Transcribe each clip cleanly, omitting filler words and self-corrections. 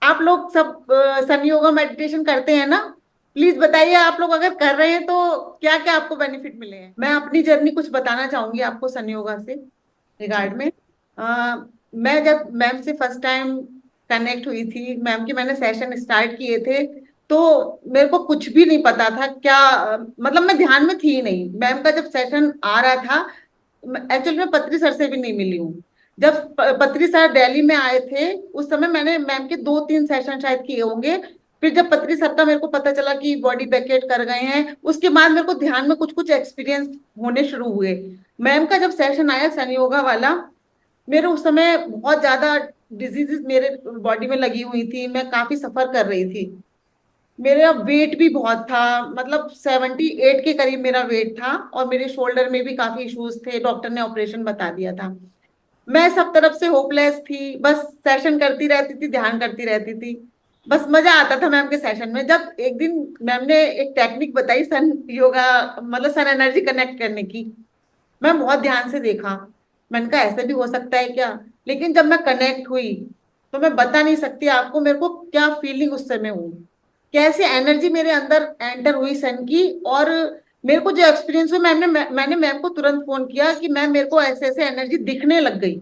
आप लोग सब सन योगा मेडिटेशन करते हैं ना? प्लीज बताइए, आप लोग अगर कर रहे हैं तो क्या क्या आपको बेनिफिट मिले हैं। मैं अपनी जर्नी कुछ बताना चाहूंगी आपको सन योगा से जी। रिगार्ड में। मैं जब मैम से फर्स्ट टाइम कनेक्ट हुई थी, मैम के मैंने सेशन स्टार्ट किए थे, तो मेरे को कुछ भी नहीं पता था क्या, मतलब मैं ध्यान में थी नहीं। मैम का जब सेशन आ रहा था, एक्चुअली मैं पत्री सर से भी नहीं मिली हूँ। जब पत्री सर दिल्ली में आए थे, उस समय मैंने मैम के 2-3 सेशन शायद किए होंगे। फिर जब पत्री सर का मेरे को पता चला कि बॉडी पैकेट कर गए हैं, उसके बाद मेरे को ध्यान में कुछ कुछ एक्सपीरियंस होने शुरू हुए। मैम का जब सेशन आया सन योगा वाला, मेरे उस समय बहुत ज्यादा डिजीजेस मेरे बॉडी में लगी हुई थी, मैं काफी सफर कर रही थी। मेरा वेट भी बहुत था, मतलब 78 के करीब मेरा वेट था, और मेरे शोल्डर में भी काफी इश्यूज थे, डॉक्टर ने ऑपरेशन बता दिया था। मैं सब तरफ से होपलेस थी, बस सेशन करती रहती थी, ध्यान करती रहती थी। बस मजा आता था मैम के सेशन में। जब एक दिन मैम ने एक टेक्निक बताई सन योगा, मतलब सन एनर्जी कनेक्ट करने की, मैं बहुत ध्यान से देखा। मैंने कहा ऐसे भी हो सकता है क्या? लेकिन जब मैं कनेक्ट हुई, तो मैं बता नहीं सकती आपको मेरे को क्या फीलिंग उस समय हुई, कैसे एनर्जी मेरे अंदर एंटर हुई सन की। और मेरे को जो एक्सपीरियंस हुआ, मैंने मैम को तुरंत फोन किया कि मैम मेरे को ऐसे ऐसे एनर्जी दिखने लग गई।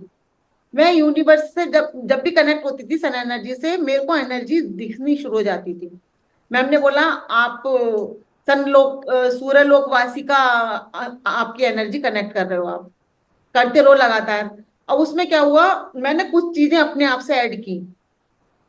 मैं यूनिवर्स से जब जब भी कनेक्ट होती थी सन एनर्जी से, मेरे को एनर्जी दिखनी शुरू हो जाती थी। मैम ने बोला आप सन लोक सूर्य लोकवासी का आपकी एनर्जी कनेक्ट कर रहे हो, आप करते रहो लगातार। अब उसमें क्या हुआ, मैंने कुछ चीजें अपने आप से ऐड की।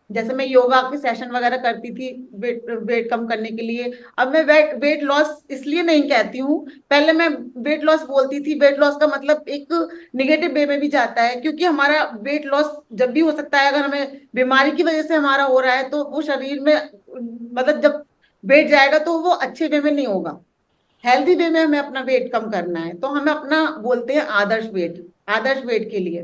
जैसे मैं योगा के सेशन वगैरह करती थी वेट वेट कम करने के लिए। अब मैं वेट वेट लॉस इसलिए नहीं कहती हूँ। पहले मैं वेट लॉस बोलती थी, वेट लॉस का मतलब एक निगेटिव वे में भी जाता है, क्योंकि हमारा वेट लॉस जब भी हो सकता है, अगर हमें बीमारी की वजह से हमारा हो रहा है, तो वो शरीर में, मतलब जब वेट जाएगा तो वो अच्छे वे में नहीं होगा। हेल्दी वे में हमें अपना वेट कम करना है, तो हमें अपना बोलते हैं आदर्श वेट, आदर्श वेट के लिए।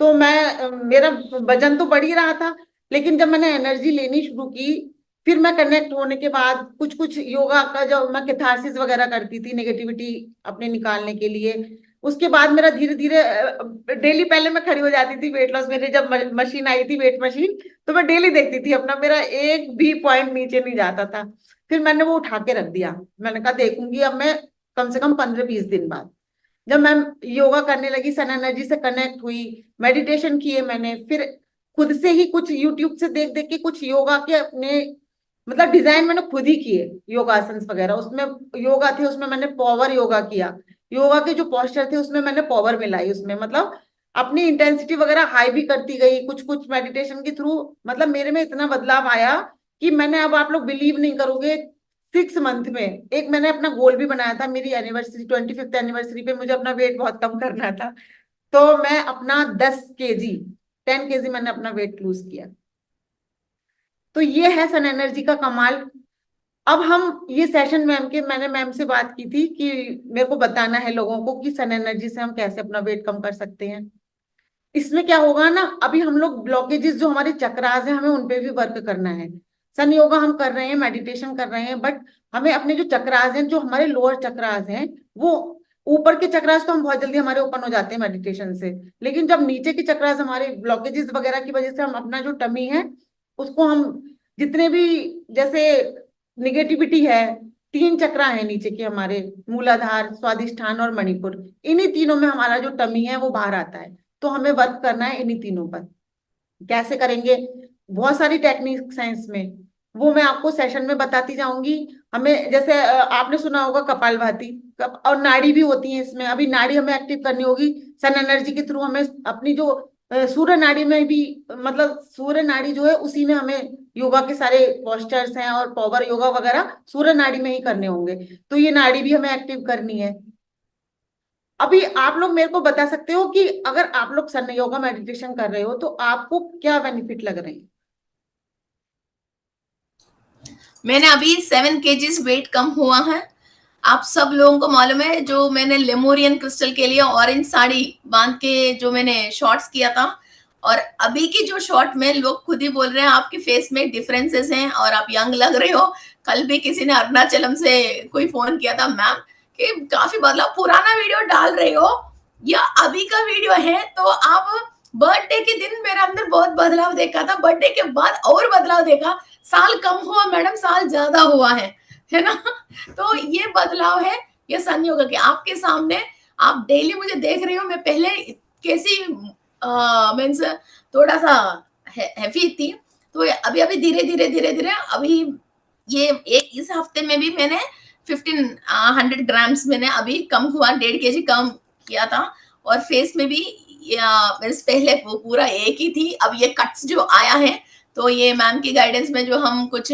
तो मेरा वजन तो बढ़ ही रहा था, लेकिन जब मैंने एनर्जी लेनी शुरू की, फिर मैं कनेक्ट होने के बाद कुछ कुछ योगा का, जो मैं कैथारसिस वगैरह करती थी नेगेटिविटी अपने निकालने के लिए, उसके बाद मेरा धीरे धीरे डेली, पहले मैं खड़ी हो जाती थी वेट लॉस, मेरी जब मशीन आई थी वेट मशीन, तो मैं डेली देखती थी अपना, मेरा एक भी पॉइंट नीचे नहीं जाता था। फिर मैंने वो उठा के रख दिया। मैंने कहा देखूंगी अब मैं, कम से कम 15-20 दिन बाद। जब मैं योगा करने लगी, सन एनर्जी से कनेक्ट हुई, मेडिटेशन किए मैंने, फिर खुद से ही कुछ यूट्यूब से देख देख के कुछ योगा के अपने, मतलब डिजाइन मैंने खुद ही किए, योगासन्स वगैरह उसमें योगा थे, उसमें मैंने पावर योगा किया। योगा के जो पोस्चर थे उसमें मैंने पावर मिलाई उसमें, मतलब अपनी इंटेंसिटी वगैरह हाई भी करती गई कुछ कुछ मेडिटेशन के थ्रू। मतलब मेरे में इतना बदलाव आया कि मैंने, अब आप लोग बिलीव नहीं करोगे, 6 मंथ में एक मैंने अपना गोल भी बनाया था, मेरी एनिवर्सरी 25th एनिवर्सरी पे मुझे अपना वेट बहुत कम करना था। तो मैं अपना 10 kg, 10 kg मैंने अपना वेट लूज किया। तो ये है सन एनर्जी का कमाल। अब हम ये सेशन मैंने मैम से बात की थी कि मेरे को बताना है लोगों को कि सन एनर्जी से हम कैसे अपना वेट कम कर सकते हैं। इसमें क्या होगा ना, अभी हम लोग ब्लॉकेजेस जो हमारे चक्रास हैं, हमें उन पे भी वर्क करना है। सन योगा हम कर रहे हैं, मेडिटेशन कर रहे हैं, बट हमें अपने जो चक्रास हैं, जो हमारे लोअर चक्रास हैं, वो, ऊपर के चक्रास तो हम बहुत जल्दी हमारे ओपन हो जाते हैं मेडिटेशन से। लेकिन जब नीचे के चक्रास हमारे ब्लॉकेजेस वगैरह की वजह से, हम अपना जो टमी है उसको हम, जितने भी, जैसे निगेटिविटी है, 3 चक्रा है नीचे के हमारे, मूलाधार, स्वादिष्ठान और मणिपुर। इन्हीं तीनों में हमारा जो टमी है वो बाहर आता है। तो हमें वर्क करना है इन्हीं तीनों पर। कैसे करेंगे? बहुत सारी टेक्निक्स हैं इसमें, वो मैं आपको सेशन में बताती जाऊंगी। हमें जैसे आपने सुना होगा कपालभाति, और नाड़ी भी होती है इसमें। अभी नाड़ी हमें एक्टिव करनी होगी सन एनर्जी के थ्रू। हमें अपनी जो सूर्य नाड़ी में भी, मतलब सूर्य नाड़ी जो है उसी में हमें योगा के सारे पोस्चर्स हैं और पावर योगा वगैरह सूर्य नाड़ी में ही करने होंगे। तो ये नाड़ी भी हमें एक्टिव करनी है। अभी आप लोग मेरे को बता सकते हो कि अगर आप लोग सन योगा मेडिटेशन कर रहे हो तो आपको क्या बेनिफिट लग रहे हैं? मैंने अभी 7 kgs वेट कम हुआ है। आप सब लोगों को मालूम है, जो मैंने लेमोरियन क्रिस्टल के लिए ऑरेंज साड़ी बांध के जो मैंने शॉर्ट्स किया था, और अभी की जो शॉर्ट में लोग खुद ही बोल रहे हैं आपके फेस में डिफरेंसेस हैं और आप यंग लग रहे हो। कल भी किसी ने अरुणाचलम से कोई फोन किया था, मैम कि काफी बदलाव, पुराना वीडियो डाल रहे हो या अभी का वीडियो है, तो आप बर्थडे के दिन मेरे अंदर बहुत बदलाव देखा था, बर्थडे के बाद और बदलाव देखा, साल कम हुआ मैडम, साल ज्यादा हुआ है ना। तो ये बदलाव है ये सन योगा के। आपके सामने आप डेली मुझे देख रहे हो, मैं पहले कैसी मीन्स थोड़ा सा हैवी थी, तो अभी अभी धीरे धीरे धीरे धीरे अभी ये एक इस हफ्ते में भी मैंने 1500 ग्राम्स मैंने अभी कम हुआ, 1.5 kg कम किया था। और फेस में भी मीन्स पहले वो पूरा एक ही थी, अब ये कट्स जो आया है, तो ये मैम की गाइडेंस में जो हम कुछ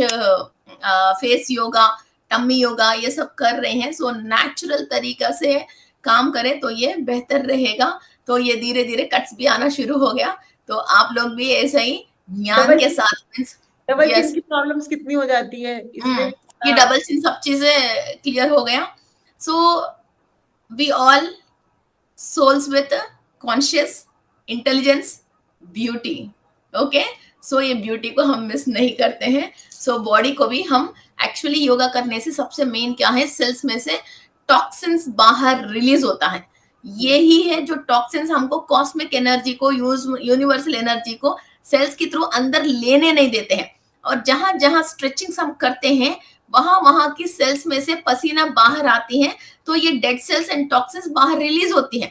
फेस योगा, टम्मी योगा ये सब कर रहे हैं, सो नेचुरल तरीका से काम करें तो ये बेहतर रहेगा। तो ये धीरे धीरे कट्स भी आना शुरू हो गया, तो आप लोग भी ऐसा ही ज्ञान के साथ मीन्स डबल चिन यस की प्रॉब्लम्स कितनी हो जाती है इससे। ये डबल चिन सब चीजें क्लियर हो गया। So we all souls with conscious intelligence beauty, okay. So ये ब्यूटी को हम मिस नहीं करते हैं। सो बॉडी को भी हम एक्चुअली योगा करने से सबसे मेन क्या है, सेल्स में से टॉक्सिन्स बाहर रिलीज होता है। ये ही है जो टॉक्सिन्स हमको कॉस्मिक एनर्जी को, यूनिवर्सल एनर्जी को सेल्स के थ्रू अंदर लेने नहीं देते हैं। और जहां जहां स्ट्रेचिंग्स हम करते हैं वहां वहां की सेल्स में से पसीना बाहर आती है, तो ये डेड सेल्स एंड टॉक्सिन्स बाहर रिलीज होती हैं।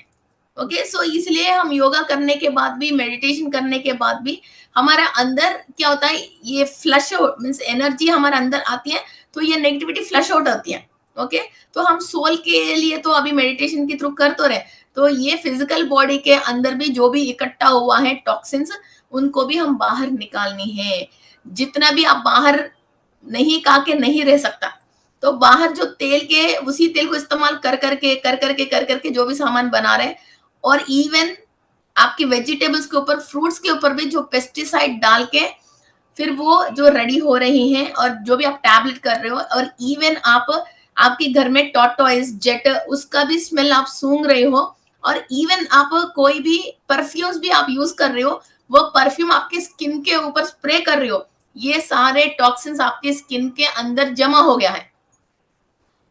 ओके, सो इसलिए हम योगा करने के बाद भी, मेडिटेशन करने के बाद भी हमारा अंदर क्या होता है, ये फ्लश आउट मीन्स एनर्जी हमारे अंदर आती है, तो ये नेगेटिविटी फ्लश आउट होती है। ओके, तो हम सोल के लिए तो अभी मेडिटेशन के थ्रू कर तो रहे, तो ये फिजिकल बॉडी के अंदर भी जो भी इकट्ठा हुआ है टॉक्सिन्स, उनको भी हम बाहर निकालनी है। जितना भी आप बाहर नहीं खा के नहीं रह सकता, तो बाहर जो तेल के, उसी तेल को इस्तेमाल कर करके जो भी सामान बना रहे, और इवन आपकी वेजिटेबल्स के ऊपर, फ्रूट्स के ऊपर भी जो पेस्टिसाइड डाल के फिर वो जो रेडी हो रही हैं, और जो भी आप टैबलेट कर रहे हो, और इवन आप आपके घर में टॉर्टोइज जेट उसका भी स्मेल आप सूंघ रहे हो, और इवन आप कोई भी परफ्यूम्स भी आप यूज कर रहे हो, वो परफ्यूम आपके स्किन के ऊपर स्प्रे कर रहे हो, ये सारे टॉक्सिन्स आपके स्किन के अंदर जमा हो गया है।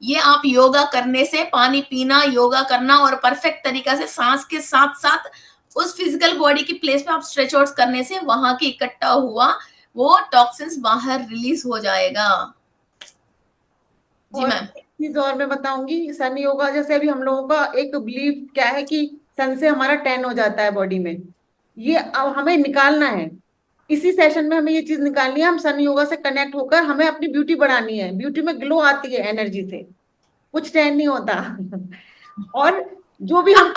ये आप योगा करने से, पानी पीना, योगा करना और परफेक्ट तरीका से सांस के साथ साथ उस फिजिकल बॉडी की प्लेस पे आप स्ट्रेच आउट करने से वहां की इकट्ठा हुआ वो टॉक्सिन्स बाहर रिलीज हो जाएगा। जी और मैम। एक चीज और मैं बताऊंगी, सन योगा जैसे अभी हम लोगों का एक बिलीव क्या है कि सन से हमारा टैन हो जाता है बॉडी में, ये अब हमें निकालना है। इसी सेशन में हमें ये चीज निकालनी है, हम सन योगा से कनेक्ट होकर हमें अपनी ब्यूटी बढ़ानी है। ब्यूटी में ग्लो आती है एनर्जी से, कुछ टैन नहीं होता। और जो भी हम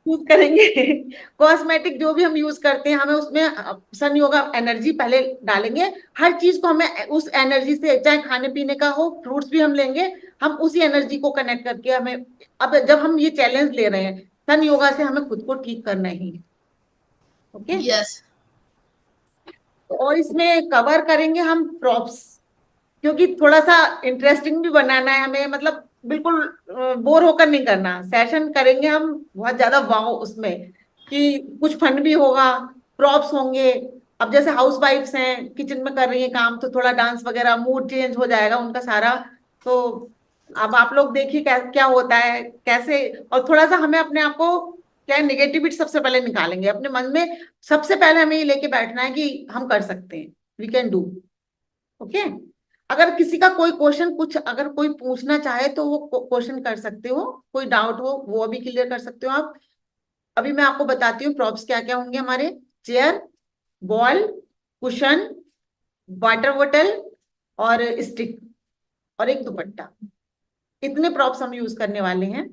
यूज करेंगे, कॉस्मेटिक जो भी हम यूज करते हैं, हमें उसमें सन योगा एनर्जी पहले डालेंगे। हर चीज को हमें उस एनर्जी से, चाहे खाने पीने का हो, फ्रूट्स भी हम लेंगे, हम उसी एनर्जी को कनेक्ट करके हमें, अब जब हम ये चैलेंज ले रहे हैं सन योगा से, हमें खुद को ठीक करना ही। Okay, yes. और इसमें कवर करेंगे हम प्रॉप्स, क्योंकि थोड़ा सा इंटरेस्टिंग भी बनाना है हमें, मतलब बिल्कुल बोर होकर नहीं करना। सेशन करेंगे हम बहुत ज्यादा वाव उसमें, कि कुछ फन भी होगा, प्रॉप्स होंगे। अब जैसे हाउस वाइफ्स हैं, किचन में कर रही हैं काम, तो थोड़ा डांस वगैरह, मूड चेंज हो जाएगा उनका सारा। तो अब आप लोग देखिए क्या क्या होता है कैसे। और थोड़ा सा हमें अपने आप को, क्या है, निगेटिविटी सबसे पहले निकालेंगे अपने मन में। सबसे पहले हमें ये लेके बैठना है कि हम कर सकते हैं, वी कैन डू। ओके, अगर किसी का कोई क्वेश्चन, कुछ अगर कोई पूछना चाहे तो वो क्वेश्चन कर सकते हो, कोई डाउट हो वो अभी क्लियर कर सकते हो आप। अभी मैं आपको बताती हूँ प्रॉप्स क्या क्या होंगे हमारे। चेयर, बॉल, कुशन, वाटर बोतल और स्टिक, और एक दुपट्टा। इतने प्रॉप्स हम यूज करने वाले हैं।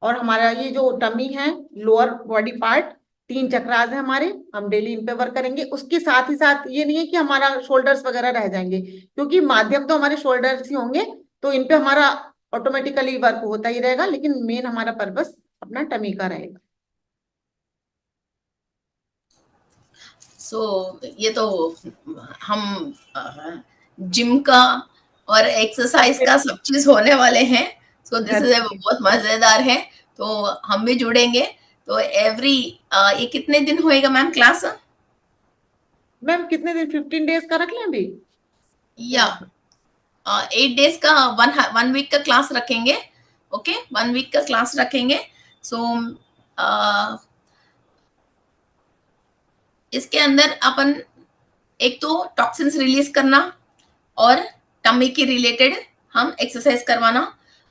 और हमारा ये जो टमी है, लोअर बॉडी पार्ट, 3 चक्रास है हमारे, हम डेली इन पे वर्क करेंगे। उसके साथ ही साथ ये नहीं है कि हमारा शोल्डर्स वगैरह रह जाएंगे, क्योंकि माध्यम तो हमारे शोल्डर्स ही होंगे, तो इन पे हमारा ऑटोमेटिकली वर्क होता ही रहेगा, लेकिन मेन हमारा पर्पस अपना टमी का रहेगा। सो ये तो हम जिम का और एक्सरसाइज का सब चीज होने वाले हैं। सो दिस इज बहुत मजेदार है, तो हम भी जुड़ेंगे। तो एवरी ये कितने दिन होएगा मैम क्लास? मैम कितने दिन, 15 डेज का रख लें अभी? या 8 days का, वन वीक का क्लास रखेंगे। ओके, 1 week का क्लास रखेंगे। सो इसके अंदर अपन एक तो टॉक्सिन्स रिलीज करना और टमी के रिलेटेड हम एक्सरसाइज करवाना,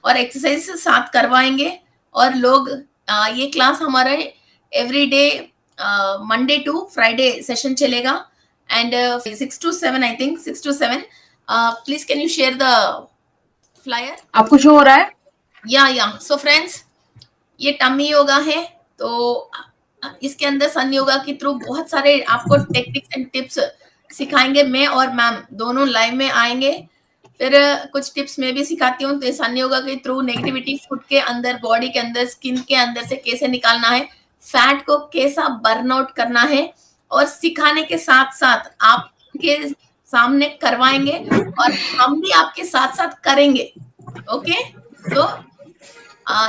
और एक्सरसाइज साथ करवाएंगे। और लोग ये क्लास हमारे every day Monday to Friday session चलेगा, and 6 to 7, I think 6 to 7। Please can you share the flyer? आपको शो हो रहा है? या सो फ्रेंड्स, ये टमी योगा है। तो इसके अंदर सन योगा के थ्रू बहुत सारे आपको टेक्निक्स एंड टिप्स सिखाएंगे। मैं और मैम दोनों लाइव में आएंगे, फिर कुछ टिप्स मैं भी सिखाती हूँ। तो सन योगा के थ्रू नेगेटिविटी फूड के अंदर, बॉडी के अंदर, स्किन के अंदर से कैसे निकालना है, फैट को कैसा बर्न आउट करना है, और सिखाने के साथ साथ आपके सामने करवाएंगे और हम भी आपके साथ साथ करेंगे। ओके, तो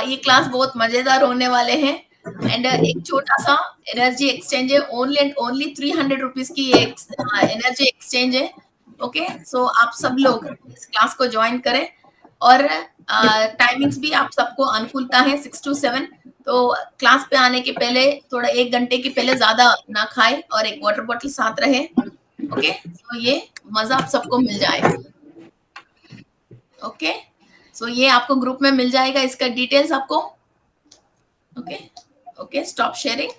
ये क्लास बहुत मजेदार होने वाले हैं। एंड एक छोटा सा एनर्जी एक्सचेंज है, ओनली एंड ओनली 300 रुपीज की एनर्जी एक्सचेंज है। ओके, सो आप सब लोग इस क्लास को ज्वाइन करें, और टाइमिंग्स भी आप सबको अनुकूलता है 6 to 7। तो क्लास पे आने के पहले थोड़ा 1 घंटे के पहले ज्यादा ना खाए और एक वाटर बॉटल साथ रहे। ओके, तो ये मजा आप सबको मिल जाए। ओके, सो ये आपको ग्रुप में मिल जाएगा, इसका डिटेल्स आपको। Okay okay, stop sharing.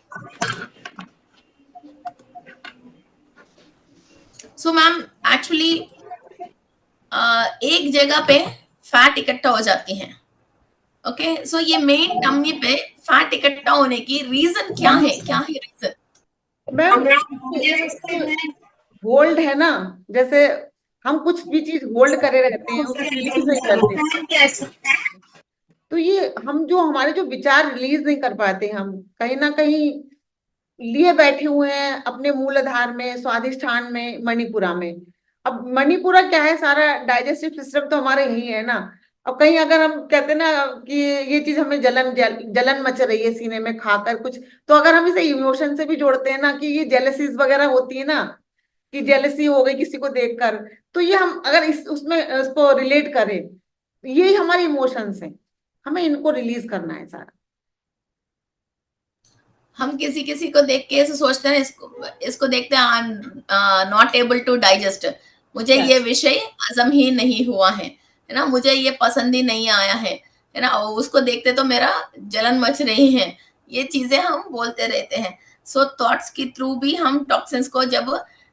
So ma'am, actually एक जगह पे फैट इकट्ठा हो जाती है। ओके, सो ये मेन टमी पे फैट इकट्ठा होने की रीजन क्या है? क्या है रीजन? मैम होल्ड है ना, जैसे हम कुछ भी चीज होल्ड करे रहते हैं, उसको रिलीज नहीं करते। तो ये हम जो हमारे जो विचार रिलीज नहीं कर पाते, हम कहीं ना कहीं लिए बैठे हुए हैं अपने मूलाधार में, स्वादिष्ठान में, मणिपुरा में। अब मणिपुरा क्या है, सारा डाइजेस्टिव सिस्टम तो हमारे यही है ना। अब कहीं अगर हम कहते हैं ना कि ये चीज हमें जलन मच रही है सीने में खाकर कुछ, तो अगर हम इसे इमोशन से भी जोड़ते हैं ना कि ये जेलसीज वगैरह होती है ना, कि जेलसी हो गई किसी को देखकर, तो ये हम अगर इस उसमें इसको रिलेट करें, यही हमारे इमोशंस हैं, हमें इनको रिलीज करना है सारा। हम किसी किसी को देख के ऐसे सोचते हैं, इसको इसको देखते हैं, I am not able to digest, मुझे ये विषय हजम ही नहीं हुआ है ना, मुझे ये पसंद ही नहीं आया है ना, उसको देखते तो मेरा जलन मच रही है, ये चीजें हम बोलते रहते हैं। सो थॉट्स के थ्रू भी हम टॉक्सिन्स को, जब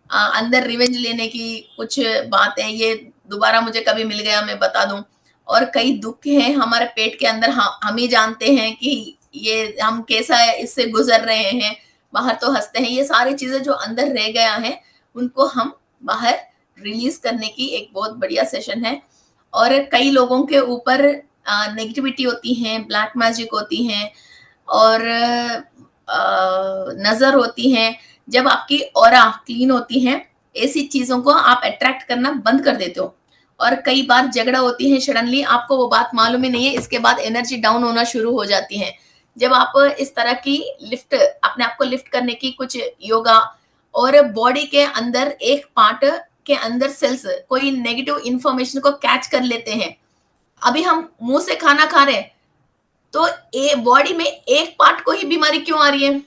अंदर रिवेंज लेने की कुछ बातें, ये दोबारा मुझे कभी मिल गया मैं बता दूं, और कई दुख हैं हमारे पेट के अंदर, हम ही जानते हैं कि ये हम कैसा इससे गुजर रहे हैं, बाहर तो हंसते हैं, ये सारी चीजें जो अंदर रह गया है उनको हम बाहर रिलीज करने की एक बहुत बढ़िया सेशन है। और कई लोगों के ऊपर नेगेटिविटी होती है, ब्लैक मैजिक होती है, और नजर होती है। जब आपकी ऑरा क्लीन होती है, ऐसी चीजों को आप अट्रैक्ट करना बंद कर देते हो। और कई बार झगड़ा होती है सडनली, आपको वो बात मालूम ही नहीं है, इसके बाद एनर्जी डाउन होना शुरू हो जाती है। जब आप इस तरह की लिफ्ट, अपने आप को लिफ्ट करने की कुछ योगा, और बॉडी के अंदर एक पार्ट के अंदर सेल्स कोई नेगेटिव इंफॉर्मेशन को कैच कर लेते हैं। अभी हम मुंह से खाना खा रहे हैं, तो बॉडी में एक पार्ट को ही बीमारी क्यों आ रही है?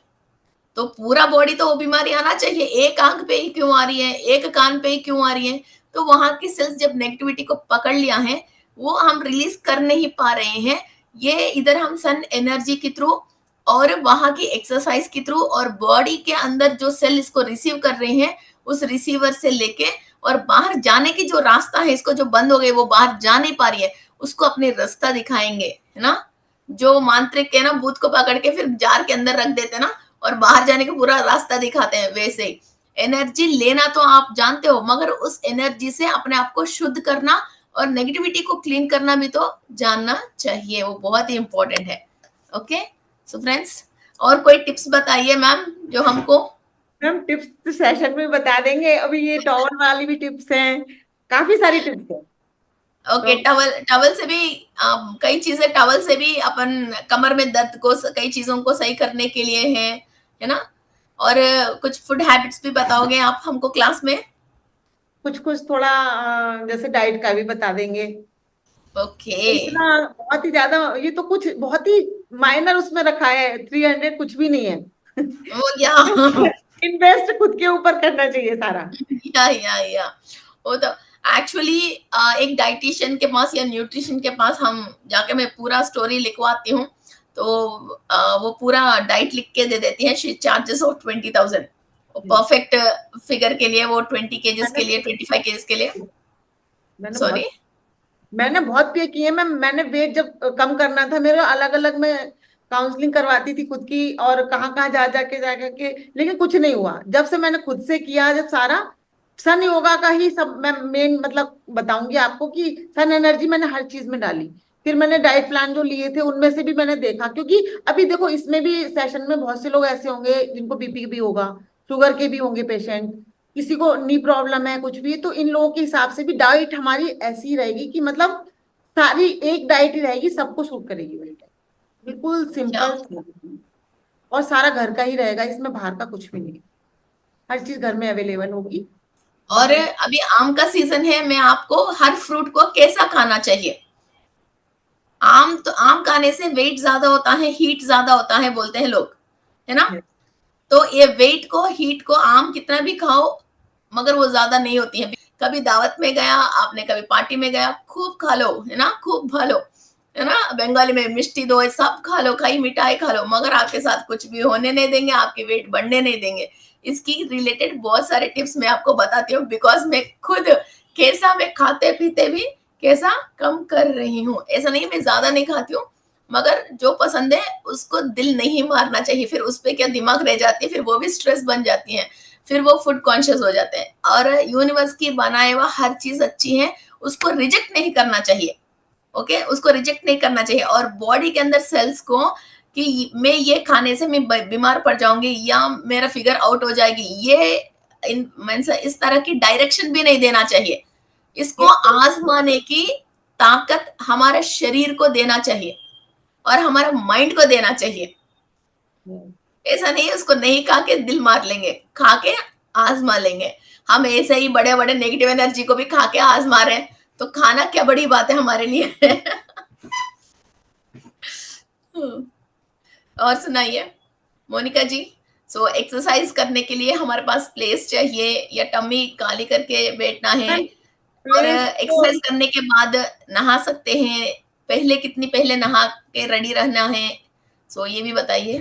तो पूरा बॉडी तो वो बीमारी आना चाहिए, एक आंख पे ही क्यों आ रही है, एक कान पे ही क्यों आ रही है? तो वहां की सेल्स जब नेगेटिविटी को पकड़ लिया है, वो हम रिलीज कर नहीं पा रहे हैं। ये इधर हम सन एनर्जी के थ्रू और वहां की एक्सरसाइज के थ्रू और बॉडी के अंदर जो सेल इसको रिसीव कर रहे हैं, उस रिसीवर से लेके और बाहर जाने की जो रास्ता है, इसको जो बंद हो गई, वो बाहर जा नहीं पा रही है, उसको अपने रास्ता दिखाएंगे, है ना। जो मांत्रिक है ना, भूत को पकड़ के फिर जार के अंदर रख देते ना, और बाहर जाने का पूरा रास्ता दिखाते हैं, वैसे ही एनर्जी लेना तो आप जानते हो, मगर उस एनर्जी से अपने आप को शुद्ध करना और नेगेटिविटी को क्लीन करना भी तो जानना चाहिए, वो बहुत ही इंपॉर्टेंट है। ओके, सो फ्रेंड्स, और कोई टिप्स बताइए मैम जो हमको। मैम टिप्स तो सेशन में बता देंगे, अभी ये टॉवल वाली भी टिप्स हैं, काफी सारी टिप्स हैं। ओके, टवल टवल से भी कई चीजें, टवल से भी अपन कमर में दर्द को, कई चीजों को सही करने के लिए है ना। और कुछ फूड हैबिट्स भी बताओगे आप हमको क्लास में? कुछ कुछ थोड़ा जैसे डाइट का भी बता देंगे। ओके, इतना बहुत ही ज्यादा, ये तो कुछ बहुत ही माइनर उसमें रखा है, 300 कुछ भी नहीं है। वो क्या इन्वेस्ट खुद के ऊपर करना चाहिए सारा। या वो तो एक्चुअली एक डाइटिशियन के पास या न्यूट्रिशन के पास हम जाके मैं पूरा स्टोरी लिखवाती हूँ, तो वो पूरा डाइट लिख के दे देती है। She charges of 20,000 perfect figure के लिए, वो 20 केजेस मैंने के लिए, 25 केजेस के लिए। मैंने सॉरी। मैंने बहुत पे किए है। मैंने वेट जब कम करना था मेरा, अलग अलग मैं काउंसलिंग करवाती थी खुद की, और कहाँ कहाँ जा जाके, लेकिन कुछ नहीं हुआ। जब से मैंने खुद से किया, जब सारा सन योगा का ही सब मैं मेन मतलब बताऊंगी आपको कि सन एनर्जी मैंने हर चीज में डाली। फिर मैंने डाइट प्लान जो लिए थे उनमें से भी मैंने देखा, क्योंकि अभी देखो इसमें भी सेशन में बहुत से लोग ऐसे होंगे जिनको बीपी भी होगा, शुगर के भी होंगे पेशेंट, किसी को नी प्रॉब्लम है, कुछ भी। तो इन लोगों के हिसाब से भी डाइट हमारी ऐसी रहेगी कि मतलब सारी एक डाइट ही रहेगी, सबको सूट करेगी वही डाइट, बिल्कुल अच्छा। सिंपल। और सारा घर का ही रहेगा, इसमें बाहर का कुछ भी नहीं है। हर चीज घर में अवेलेबल होगी। और बाहर अभी आम का सीजन है, मैं आपको हर फ्रूट को कैसा खाना चाहिए। आम तो आम खाने से वेट ज्यादा होता है, हीट ज्यादा होता है बोलते हैं लोग, है ना। है। तो ये वेट को, हीट को आम कितना भी खाओ मगर वो ज्यादा नहीं होती है। कभी दावत में गया आपने, कभी पार्टी में गया, खूब खा लो, है ना, खूब खा लो, है ना। बंगाली में मिष्टी दो, सब खा लो, खाई मिठाई खा लो, मगर आपके साथ कुछ भी होने नहीं देंगे, आपके वेट बढ़ने नहीं देंगे। इसकी रिलेटेड बहुत सारे टिप्स मैं आपको बताती हूँ, बिकॉज मैं खुद कैसा मैं खाते पीते भी कैसा कम कर रही हूँ। ऐसा नहीं मैं ज्यादा नहीं खाती हूँ, मगर जो पसंद है उसको दिल नहीं मारना चाहिए, फिर उस पर क्या दिमाग रह जाती है, फिर वो भी स्ट्रेस बन जाती है, फिर वो फूड कॉन्शियस हो जाते हैं। और यूनिवर्स की बनाए हुआ हर चीज अच्छी है, उसको रिजेक्ट नहीं करना चाहिए। ओके, उसको रिजेक्ट नहीं करना चाहिए। और बॉडी के अंदर सेल्स को कि मैं ये खाने से मैं बीमार पड़ जाऊंगी या मेरा फिगर आउट हो जाएगी, ये इस तरह की डायरेक्शन भी नहीं देना चाहिए। इसको ये आजमाने की ताकत हमारे शरीर को देना चाहिए और हमारा माइंड को देना चाहिए। ऐसा नहीं है उसको नहीं खा के दिल मार लेंगे, खा के आजमा लेंगे। हम ऐसे ही बड़े बड़े नेगेटिव एनर्जी को भी खा के आजमा रहे हैं, तो खाना क्या बड़ी बात है हमारे लिए। और सुनाइए मोनिका जी। सो एक्सरसाइज करने के लिए हमारे पास प्लेस चाहिए या टम्मी काली करके बैठना है। और प्लेस तो एक्सरसाइज करने के बाद नहा सकते हैं, पहले कितनी पहले नहा के रेडी रहना है, सो ये भी बताइए।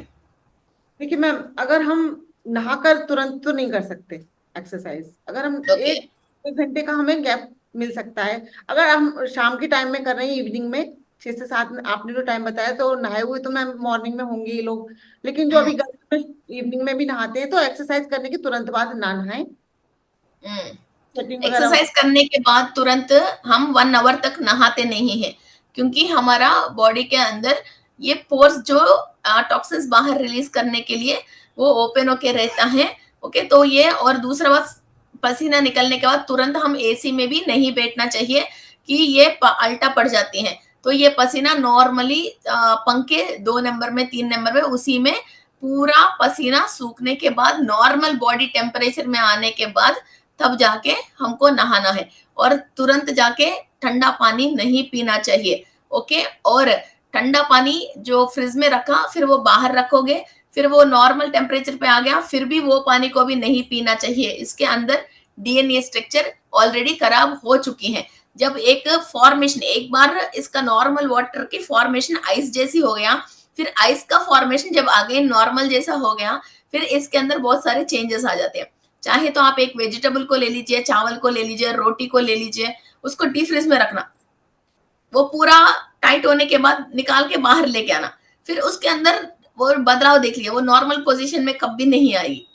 देखिए मैम, अगर हम नहाकर तुरंत तो नहीं कर सकते एक्सरसाइज। अगर हम ओके। एक घंटे का हमें गैप मिल सकता है। अगर हम शाम के टाइम में कर रहे हैं, इवनिंग में 6 से 7 में आपने जो टाइम बताया, तो नहाए हुए तो मैम मॉर्निंग में होंगे ये लोग। लेकिन जो हम्म। अभी गर्मी में इवनिंग में भी नहाते हैं, तो एक्सरसाइज करने के तुरंत बाद ना नहाएं, हम्म। सेटिंग वगैरह हो। एक्सरसाइज करने के बाद तुरंत हम 1 आवर तक नहाते नहीं है, क्योंकि हमारा बॉडी के अंदर ये पोर्स जो टॉक्सिन्स बाहर रिलीज करने के लिए वो ओपन होके रहता है। ओके, तो ये और दूसरा बात, पसीना निकलने के बाद तुरंत हम एसी में भी नहीं बैठना चाहिए कि ये अल्टा पड़ जाती है। तो ये पसीना नॉर्मली पंखे 2 नंबर में, 3 नंबर में, उसी में पूरा पसीना सूखने के बाद नॉर्मल बॉडी टेम्परेचर में आने के बाद तब जाके हमको नहाना है। और तुरंत जाके ठंडा पानी नहीं पीना चाहिए। ओके, और ठंडा पानी जो फ्रिज में रखा फिर वो बाहर रखोगे, फिर वो नॉर्मल टेम्परेचर पे आ गया, फिर भी वो पानी को भी नहीं पीना चाहिए। इसके अंदर डीएनए स्ट्रक्चर ऑलरेडी खराब हो चुकी है। जब एक फॉर्मेशन, एक बार इसका नॉर्मल वाटर की फॉर्मेशन आइस जैसी हो गया, फिर आइस का फॉर्मेशन जब आगे नॉर्मल जैसा हो गया, फिर इसके अंदर बहुत सारे चेंजेस आ जाते हैं। चाहे तो आप एक वेजिटेबल को ले लीजिए, चावल को ले लीजिए, रोटी को ले लीजिए, उसको डीप फ्रीज में रखना, वो पूरा टाइट होने के बाद निकाल के बाहर लेके आना, फिर उसके अंदर वो बदलाव देख लिया, वो नॉर्मल पोजीशन में कभी नहीं आएगी।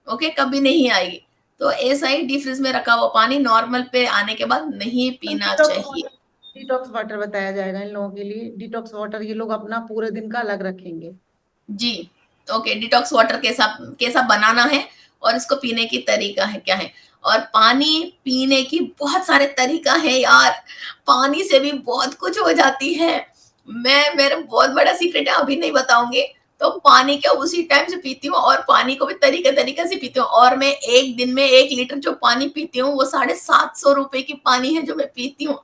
ओके, कभी नहीं आएगी। तो ऐसा ही डीप फ्रीज में रखा हुआ पानी नॉर्मल पे आने के बाद नहीं पीना चाहिए। डिटॉक्स वाटर बताया जाएगा इन लोगों के लिए। डिटॉक्स वाटर ये लोग अपना पूरे दिन का अलग रखेंगे। जी। ओके, डिटॉक्स वाटर कैसा कैसा बनाना है और इसको पीने की तरीका है क्या है। और पानी पीने की बहुत सारे तरीका है यार, पानी से भी बहुत कुछ हो जाती है। मैं, मेरा बहुत बड़ा सीक्रेट है, अभी नहीं बताऊंगी। तो पानी क्या उसी टाइम से पीती हूँ, और पानी को भी तरीके तरीके से पीती हूँ। और मैं एक दिन में 1 लीटर जो पानी पीती हूँ वो 750 रुपए की पानी है जो मैं पीती हूँ।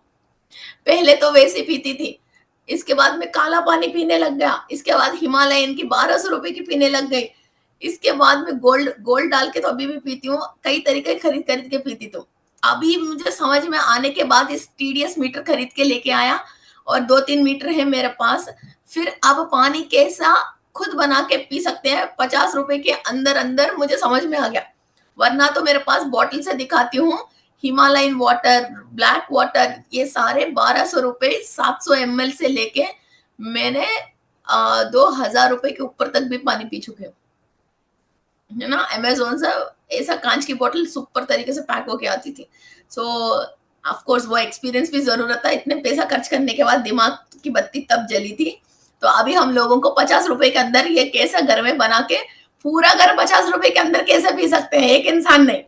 पहले तो वैसे पीती थी, इसके बाद मैं काला पानी पीने लग गया, इसके बाद हिमालयन की 1200 रुपए की पीने लग गई। इसके बाद में गोल्ड गोल्ड डाल के तो अभी भी पीती हूँ, कई तरीके खरीद खरीद के पीती। तो अभी मुझे समझ में आने के बाद इस TDS मीटर खरीद के लेके आया और 2-3 मीटर है मेरे पास। फिर अब पानी कैसा खुद बना के पी सकते हैं 50 रुपए के अंदर अंदर, मुझे समझ में आ गया। वरना तो मेरे पास बॉटल से दिखाती हूँ, हिमालयन वाटर, ब्लैक वाटर, ये सारे 1200 रुपए 700 ml से लेके मैंने 2000 रुपए के ऊपर तक भी पानी पी चुके हूँ, है ना। अमेजोन से ऐसा कांच की बोतल सुपर तरीके से पैक होके आती थी। सो ऑफ कोर्स वो एक्सपीरियंस भी जरूरत था, इतने पैसा खर्च करने के बाद दिमाग की बत्ती तब जली थी। तो अभी हम लोगों को 50 रुपए के अंदर ये कैसा घर में बना के पूरा घर 50 रुपए के अंदर कैसे पी सकते हैं एक इंसान ने,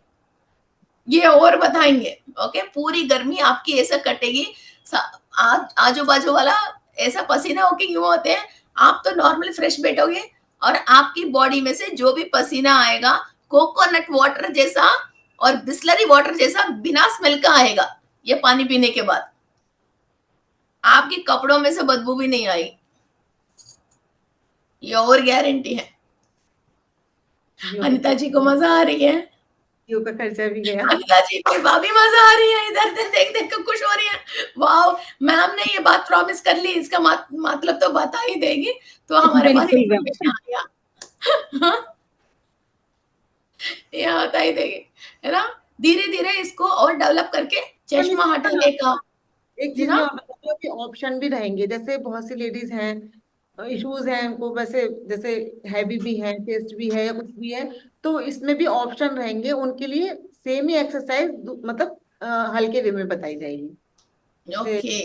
ये और बताएंगे। ओके, पूरी गर्मी आपकी ऐसा कटेगी, आजू बाजू वाला ऐसा पसीना होके क्यों होते हैं, आप तो नॉर्मली फ्रेश बैठोगे और आपकी बॉडी में से जो भी पसीना आएगा कोकोनट वाटर जैसा और बिस्लरी वाटर जैसा बिना स्मेल का आएगा। ये पानी पीने के बाद आपके कपड़ों में से बदबू भी नहीं आई, ये और गारंटी है। अनिता जी को मजा आ रही है, का खर्चा भी गया। अनिता जी को भाभी मजा आ रही है, इधर से देख देख कर खुश हो रही है। वाह, मैम ने ये बात प्रॉमिस कर ली, इसका मतलब तो बता ही देगी। तो हमारे पास इंफॉर्मेशन आ गया। ये बता ही देगी, है ना। धीरे धीरे इसको और डेवलप करके चश्मा हटाने का, एक चीज मैं और बताऊँ कि ऑप्शन भी रहेंगे, जैसे बहुत सी लेडीज हैं, इश्यूज हैं उनको, वैसे जैसे हैवी भी है, टेस्ट भी है या कुछ भी है, तो इसमें भी ऑप्शन रहेंगे उनके लिए। सेम ही एक्सरसाइज मतलब हल्के वे में बताई जाएगी। ओके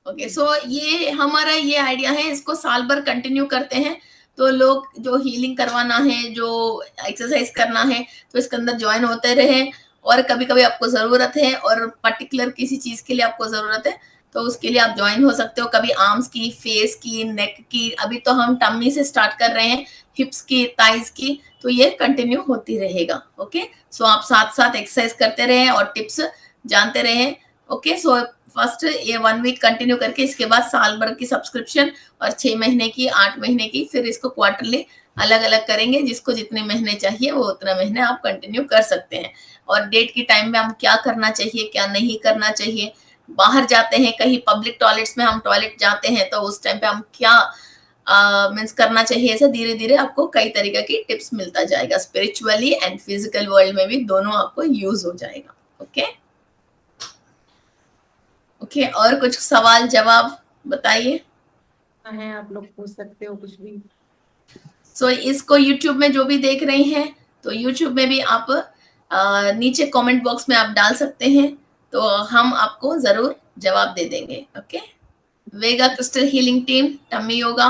ओके, सो ये हमारा ये आइडिया है, इसको साल भर कंटिन्यू करते हैं। तो लोग जो हीलिंग करवाना है, जो एक्सरसाइज करना है, तो इसके अंदर ज्वाइन होते रहे। और कभी कभी आपको जरूरत है और पर्टिकुलर किसी चीज के लिए आपको जरूरत है, तो उसके लिए आप ज्वाइन हो सकते हो। कभी आर्म्स की, फेस की, नेक की, अभी तो हम टम्मी से स्टार्ट कर रहे हैं, हिप्स की, थाइज की, तो ये कंटिन्यू होती रहेगा। ओके, सो आप साथ साथ एक्सरसाइज करते रहे और टिप्स जानते रहे। ओके, सो फर्स्ट ये 1 वीक कंटिन्यू करके इसके बाद साल भर की सब्सक्रिप्शन और 6 महीने की, 8 महीने की, फिर इसको क्वार्टरली अलग अलग करेंगे। जिसको जितने महीने चाहिए वो उतना महीने आप कंटिन्यू कर सकते हैं। और डेट की टाइम में हम क्या करना चाहिए, क्या नहीं करना चाहिए, बाहर जाते हैं कहीं पब्लिक टॉयलेट्स में, हम टॉयलेट जाते हैं तो उस टाइम पे हम क्या मीन्स करना चाहिए, ऐसे धीरे धीरे आपको कई तरीके की टिप्स मिलता जाएगा। स्पिरिचुअली एंड फिजिकल वर्ल्ड में भी दोनों आपको यूज हो जाएगा। ओके ओके, और कुछ सवाल जवाब बताइए। है, आप लोग पूछ सकते हो कुछ भी। सो इसको YouTube में जो भी देख रहे हैं, तो YouTube में भी आप नीचे कमेंट बॉक्स में आप डाल सकते हैं, तो हम आपको जरूर जवाब दे देंगे। Okay, Vega crystal healing team, tummy yoga,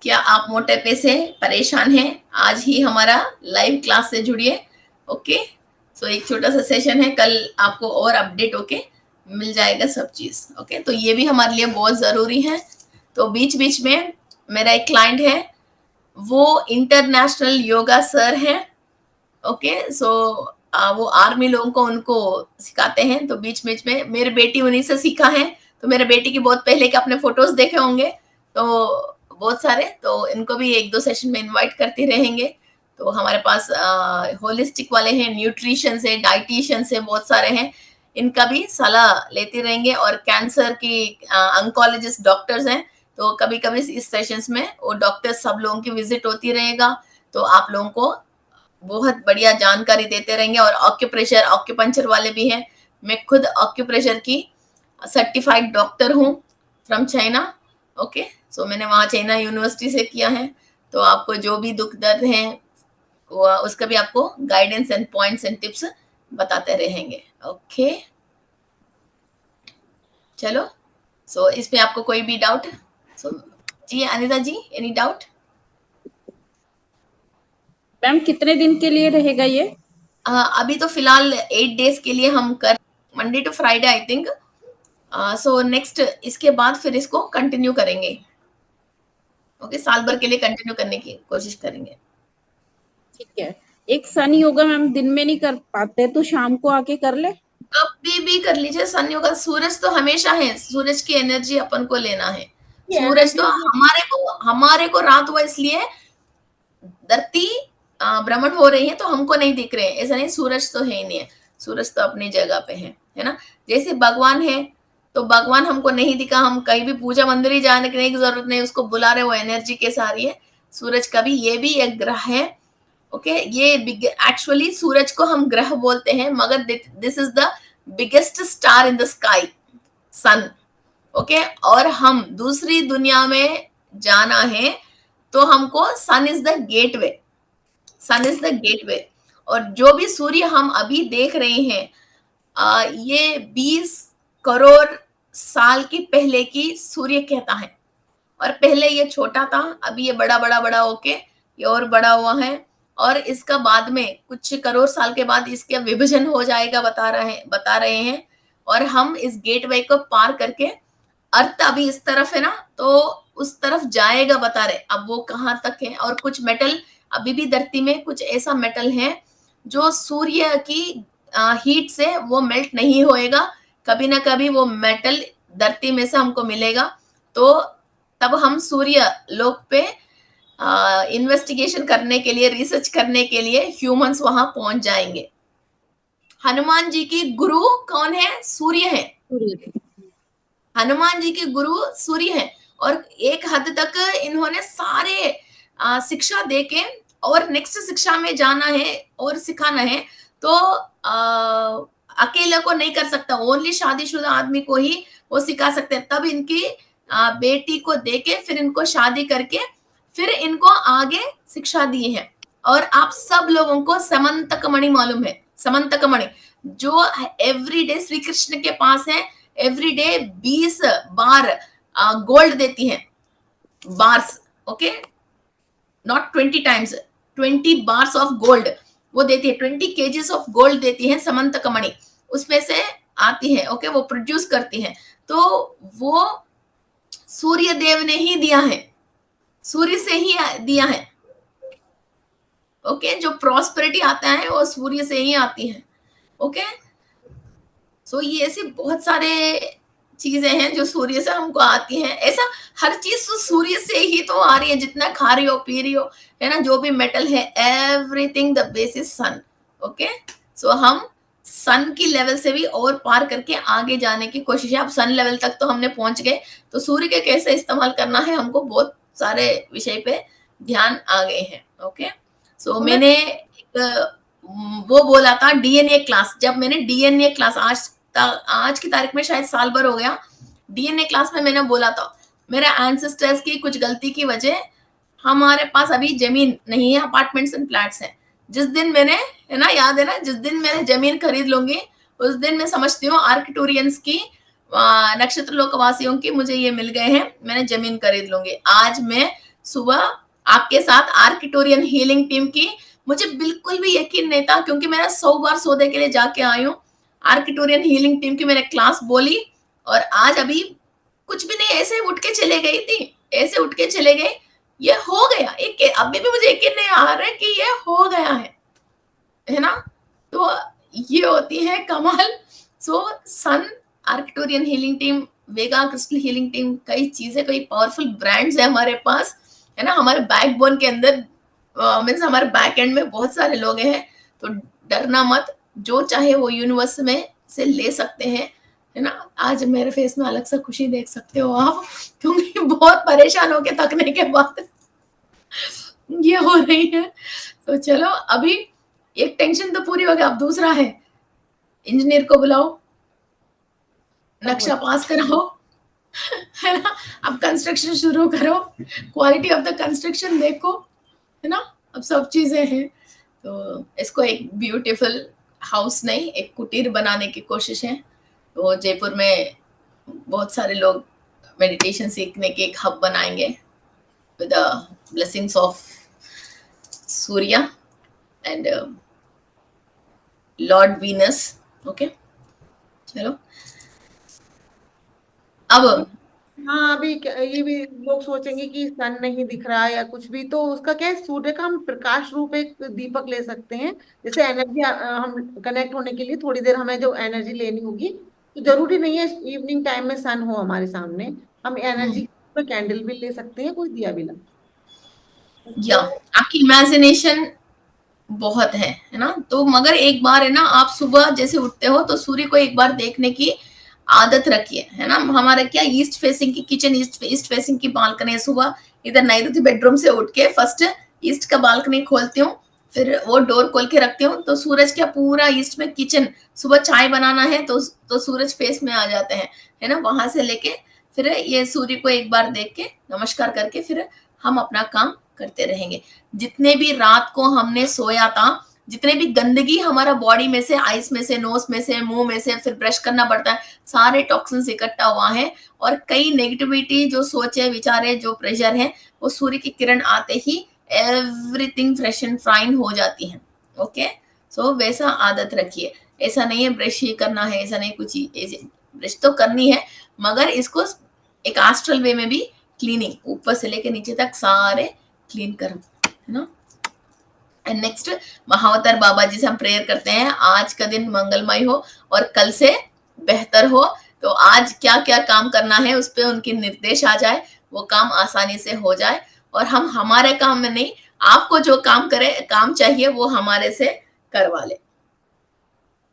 क्या आप मोटापे से परेशान हैं? आज ही हमारा लाइव क्लास से जुड़िए। ओके, सो एक छोटा सा सेशन है, कल आपको और अपडेट होके मिल जाएगा सब चीज। ओके, तो ये भी हमारे लिए बहुत जरूरी है। तो बीच बीच में मेरा एक क्लाइंट है, वो इंटरनेशनल योगा सर है। ओके, सो वो आर्मी लोगों को उनको सिखाते हैं। तो बीच बीच में मेरी बेटी उन्हीं से सीखा है। तो मेरे बेटी की बहुत पहले के अपने फोटोज देखे होंगे, तो बहुत सारे, तो इनको भी 1-2 सेशन में इनवाइट करते रहेंगे। तो हमारे पास होलिस्टिक वाले हैं, न्यूट्रिशन से, डाइटिशियन से, बहुत सारे हैं, इनका भी सलाह लेते रहेंगे। और कैंसर की ऑन्कोलॉजिस्ट डॉक्टर्स हैं, तो कभी कभी इस सेशंस में वो डॉक्टर्स सब लोगों की विजिट होती रहेगा, तो आप लोगों को बहुत बढ़िया जानकारी देते रहेंगे। और ऑक्यूप्रेशर, ऑक्यूपंचर वाले भी हैं। मैं खुद ऑक्यूप्रेशर की सर्टिफाइड डॉक्टर हूँ फ्रॉम चाइना। ओके, सो मैंने वहाँ चाइना यूनिवर्सिटी से किया है। तो आपको जो भी दुख दर्द है उसका भी आपको guidance and points and tips बताते रहेंगे। ओके, चलो, सो इस पे आपको कोई भी डाउट? सो जी अनिता जी, एनी डाउट? मैम कितने दिन के लिए रहेगा ये? अभी तो फिलहाल 8 डेज के लिए हम कर, Monday to Friday I think. So next इसके बाद फिर इसको कंटिन्यू करेंगे। ओके, साल भर के लिए कंटिन्यू करने की कोशिश करेंगे। ठीक है। एक सन योगा मैम दिन में नहीं कर पाते, तो शाम को आके कर ले? कभी भी कर लीजिए सन योगा। सूरज तो हमेशा है, सूरज की एनर्जी अपन को लेना है। सूरज तो हमारे को रात हुआ इसलिए धरती भ्रमण हो रही है तो हमको नहीं दिख रहे हैं, ऐसा नहीं, सूरज तो है ही नहीं है, सूरज तो अपनी जगह पे है ना। जैसे भगवान है तो भगवान हमको नहीं दिखा, हम कहीं भी पूजा मंदिर ही जाने की नहीं जरूरत नहीं, उसको बुला रहे, वो एनर्जी के सारी है। सूरज का भी ये भी एक ग्रह है, ओके। ये एक्चुअली सूरज को हम ग्रह बोलते हैं, मगर this is the biggest star in the sky, sun, okay. और हम दूसरी दुनिया में जाना है तो हमको sun is the gateway, sun is the gateway. और जो भी सूर्य हम अभी देख रहे हैं, ये 20 करोड़ साल की पहले की सूर्य कहता है, और पहले ये छोटा था, अभी ये बड़ा बड़ा बड़ा होके ये और बड़ा हुआ है, और इसका बाद में कुछ करोड़ साल के बाद इसका विभाजन हो जाएगा बता रहे हैं। और हम इस गेटवे को पार करके, अर्थ अभी इस तरफ है ना, तो उस तरफ जाएगा बता रहे, अब वो कहाँ तक है। और कुछ मेटल अभी भी धरती में, कुछ ऐसा मेटल है जो सूर्य की हीट से वो मेल्ट नहीं होएगा, कभी ना कभी वो मेटल धरती में से हमको मिलेगा, तो तब हम सूर्य लोक पे इन्वेस्टिगेशन करने के लिए, रिसर्च करने के लिए ह्यूमंस वहां पहुंच जाएंगे। हनुमान जी की गुरु कौन है? सूर्य है। हनुमान जी के गुरु सूर्य है, और एक हद तक इन्होंने सारे शिक्षा देके, और नेक्स्ट शिक्षा में जाना है और सिखाना है तो अकेले को नहीं कर सकता, ओनली शादीशुदा आदमी को ही वो सिखा सकते हैं। तब इनकी बेटी को देके फिर इनको शादी करके फिर इनको आगे शिक्षा दी है। और आप सब लोगों को समंतक मणि मालूम है? समंतक मणि जो एवरीडे श्री कृष्ण के पास है, एवरीडे 20 बार गोल्ड देती है, bars, okay, not 20 times, 20 bars of gold वो देती है, 20 केजीज ऑफ गोल्ड देती है समंतक मणि, उसमें से आती है, ओके, वो प्रोड्यूस करती है। तो वो सूर्य देव ने ही दिया है, सूर्य से ही दिया है, ओके। जो प्रॉस्पेरिटी आता है वो सूर्य से ही आती है, ओके। सो ये ऐसे बहुत सारे चीजें हैं जो सूर्य से हमको आती हैं। ऐसा हर चीज तो सूर्य से ही तो आ रही है, जितना खा रही हो पी रही हो, है ना, जो भी मेटल है, everything the base is sun, okay. So हम सन की लेवल से भी और पार करके आगे जाने की कोशिश है। अब सन लेवल तक तो हमने पहुंच गए, तो सूर्य के कैसे इस्तेमाल करना है हमको बहुत सारे विषय पे ध्यान आ गए हैं, ओके। सो मैंने एक वो बोला था डीएनए क्लास, जब मैंने डीएनए क्लास आज की तारीख में शायद साल भर हो गया, डीएनए क्लास में मैंने बोला था मेरे एंसेस्टर्स की कुछ गलती की वजह हमारे पास अभी जमीन नहीं है, अपार्टमेंट्स एंड फ्लैट्स हैं। जिस दिन मैंने, है ना, याद है ना, जिस दिन मैंने जमीन खरीद लूंगी उस दिन मैं समझती हूँ आर्किटोरियंस की, नक्षत्र लोकवासियों की मुझे ये मिल गए हैं, मैंने जमीन खरीद लूंगी। आज मैं सुबह आपके साथ आर्किटोरियन हीलिंग टीम की, मुझे बिल्कुल भी यकीन नहीं था, क्योंकि मैंने 100 बार सौदे के लिए जाके आई हूँ, आर्किटोरियन हीलिंग टीम की मैंने क्लास बोली, और आज अभी कुछ भी नहीं, ऐसे उठ के चले गई थी, ऐसे उठ के चले गए, ये हो गया। एक अभी भी मुझे यकीन नहीं आ रहा है कि ये हो गया है ना। तो ये होती है कमाल। सो सन, आर्किटोरियन हीलिंग टीम, वेगा क्रिस्टल हीलिंग टीम, कई चीजें, कई पावरफुल ब्रांड्स है हमारे पास, है ना। हमारे बैकबोन के अंदर मीन्स हमारे बैक एंड में बहुत सारे लोग हैं, तो डरना मत, जो चाहे वो यूनिवर्स में से ले सकते हैं, है ना। आज मेरे फेस में अलग सा खुशी देख सकते हो आप, क्योंकि बहुत परेशान होके थकने के बाद ये हो रही है। तो चलो, अभी एक टेंशन तो पूरी हो गई, अब दूसरा है, इंजीनियर को बुलाओ, नक्शा पास कराओ, है ना, अब कंस्ट्रक्शन शुरू करो, क्वालिटी ऑफ द कंस्ट्रक्शन देखो, है ना। अब सब चीजें हैं, तो इसको एक ब्यूटीफुल हाउस नहीं, एक कुटीर बनाने की कोशिश है। तो जयपुर में बहुत सारे लोग मेडिटेशन सीखने के एक हब बनाएंगे with the blessings of Surya and Lord Venus, okay. चलो, अब हाँ, अभी ये भी लोग सोचेंगे कि सन नहीं दिख रहा है या कुछ भी, तो उसका क्या है, सूर्य का हम प्रकाश रूप एक दीपक ले सकते हैं। जैसे एनर्जी हम कनेक्ट होने के लिए थोड़ी देर हमें जो एनर्जी लेनी होगी, तो जरूरी नहीं है इवनिंग टाइम में सन हो हमारे सामने, हम एनर्जी कैंडल भी ले सकते हैं, कोई दिया भी ला। या आपकी इमेजिनेशन बहुत है ना। तो मगर एक बार है ना, आप सुबह जैसे उठते हो तो सूर्य को एक बार देखने की आदत रखिए, है ना। हमारा क्या ईस्ट फेसिंग की किचन, ईस्ट फेसिंग की बालकनी है। सुबह इधर नहीं तो बेडरूम से उठ के फर्स्ट ईस्ट का बालकनी खोलती हूँ, फिर वो डोर खोल के रखती हूँ, तो सूरज क्या पूरा ईस्ट में किचन, सुबह चाय बनाना है तो सूरज फेस में आ जाते हैं, है ना। वहां से लेके फिर ये सूर्य को एक बार देख के नमस्कार करके फिर हम अपना काम करते रहेंगे। जितने भी रात को हमने सोया था, जितने भी गंदगी हमारा बॉडी में से, आइस में से, नोज में से, मुंह में से, फिर ब्रश करना पड़ता है, सारे टॉक्सिन्स इकट्ठा हुआ है। और कई नेगेटिविटी जो सोचे विचारे जो प्रेशर है, वो सूर्य की किरण आते ही एवरीथिंग फ्रेश एंड फाइन हो जाती है। ओके, सो वैसा आदत रखिए। ऐसा नहीं है ब्रश ही करना है, ऐसा नहीं कुछ ही, ब्रश तो करनी है मगर इसको एक एस्ट्रल वे में भी क्लीनिंग, ऊपर से लेके नीचे तक सारे क्लीन कर, है ना। एंड नेक्स्ट, महावतार बाबा जी से हम प्रेयर करते हैं आज का दिन मंगलमय हो और कल से बेहतर हो। तो आज क्या क्या काम करना है उस पर उनके निर्देश आ जाए, वो काम आसानी से हो जाए, और हम हमारे काम में नहीं, आपको जो काम करे, काम चाहिए वो हमारे से करवा ले।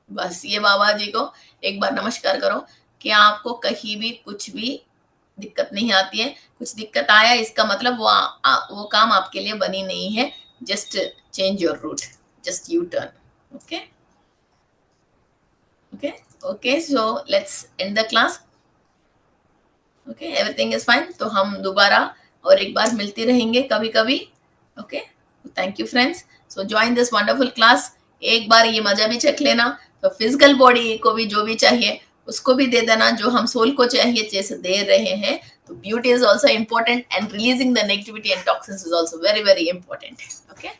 बस ये बाबा जी को एक बार नमस्कार करो कि आपको कहीं भी कुछ भी दिक्कत नहीं आती है। कुछ दिक्कत आया इसका मतलब वो काम आपके लिए बनी नहीं है। Just change your route, just U turn. Okay okay okay, so let's end the class. Okay, everything is fine. तो हम दोबारा और एक बार मिलते रहेंगे कभी कभी। Okay, thank you friends, so join this wonderful class. एक बार ये मजा भी चख लेना, तो फिजिकल बॉडी को भी जो भी चाहिए उसको भी दे देना, जो हम सोल को चाहिए जैसे दे रहे हैं। तो beauty is also important and releasing the negativity and toxins is also very very important. Okay.